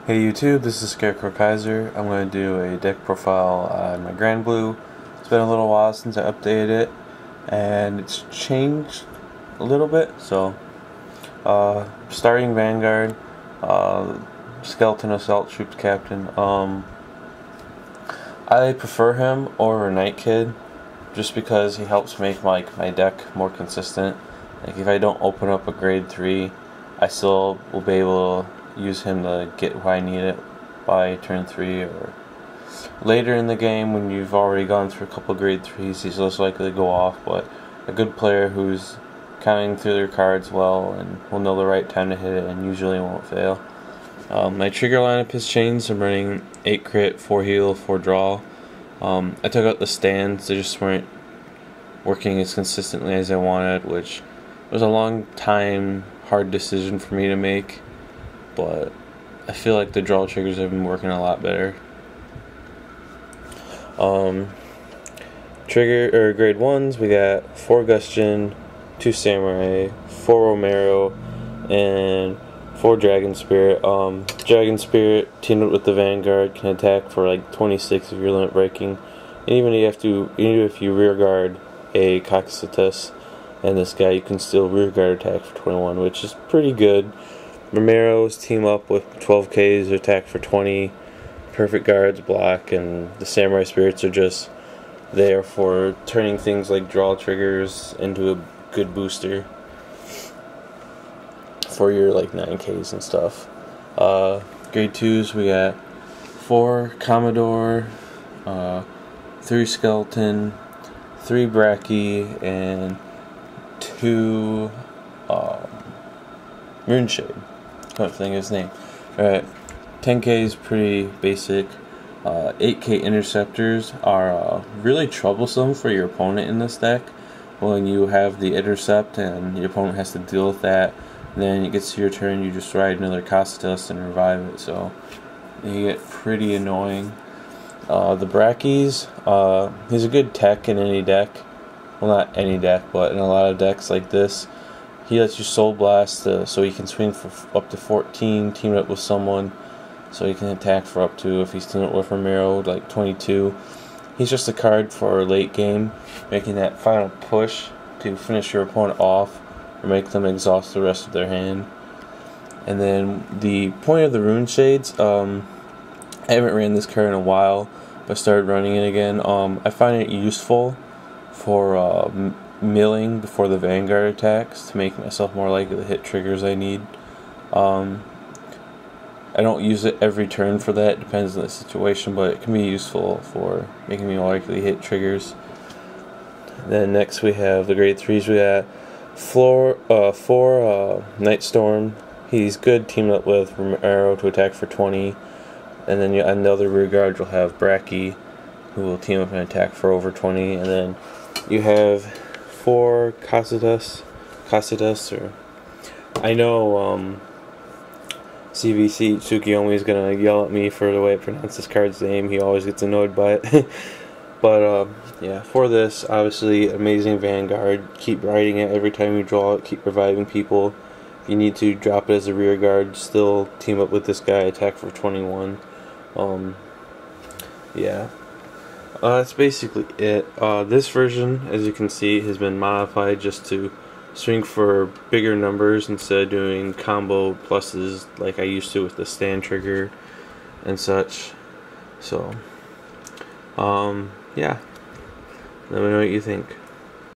Hey YouTube, this is Scarecrow Kaiser. I'm going to do a deck profile on my Grandblue. It's been a little while since I updated it, and it's changed a little bit. So, starting Vanguard, Skeleton Assault Troops Captain. I prefer him over Night Kid, just because he helps make my deck more consistent. Like if I don't open up a grade 3, I still will be able to use him to get where I need it by turn 3 or later in the game when you've already gone through a couple grade 3s. He's less likely to go off, but a good player who's counting through their cards well and will know the right time to hit it and usually won't fail. My trigger lineup has changed. I'm running 8 crit, 4 heal, 4 draw. I took out the stands. They just weren't working as consistently as I wanted, which was a long time hard decision for me to make, but I feel like the draw triggers have been working a lot better. Trigger or grade 1s, we got 4 Gustian, 2 Samurai, 4 Romero, and 4 Dragon Spirit. Dragon Spirit teamed up with the Vanguard can attack for like 26 if you're limit breaking, and even if you rear guard a Coxitus and this guy, you can still rear guard attack for 21, which is pretty good. Romero's team up with 12Ks to attack for 20, perfect guards block, and the Samurai Spirits are just there for turning things like draw triggers into a good booster for your like 9Ks and stuff. Grade 2s, we got 4 Commodore, 3 Skeleton, 3 Bracky, and 2 Runeshade. Can't think of his name. Alright, 10K is pretty basic. 8K interceptors are really troublesome for your opponent in this deck. When you have the intercept and your opponent has to deal with that, and then it gets to your turn, you just ride another Coxitus and revive it, so you get pretty annoying. The Brackies, he's a good tech in any deck. Well, not any deck, but in a lot of decks like this. He lets you Soul Blast so he can swing for up to 14, team up with someone, so he can attack for up to, if he's teamed up with Romero, like 22. He's just a card for late game, making that final push to finish your opponent off or make them exhaust the rest of their hand. And then the point of the Rune Shades, I haven't ran this card in a while, but started running it again. I find it useful for milling before the Vanguard attacks to make myself more likely to hit triggers I need. I don't use it every turn for that, it depends on the situation, but it can be useful for making me more likely to hit triggers. Then next we have the grade 3s. We got 4 Night Storm. He's good teamed up with Romero to attack for 20. And then another rear guard you'll have Bracky, who will team up and attack for over 20. And then you have 4 Coxitus, or I know CVC Tsukiyomi is gonna yell at me for the way I pronounce this card's name. He always gets annoyed by it. But yeah, for this, obviously amazing Vanguard. Keep riding it every time you draw it. Keep reviving people. If you need to drop it as a rear guard, still team up with this guy, attack for 21. Yeah. That's basically it. This version, as you can see, has been modified just to swing for bigger numbers instead of doing combo pluses like I used to with the stand trigger and such. So, yeah. Let me know what you think.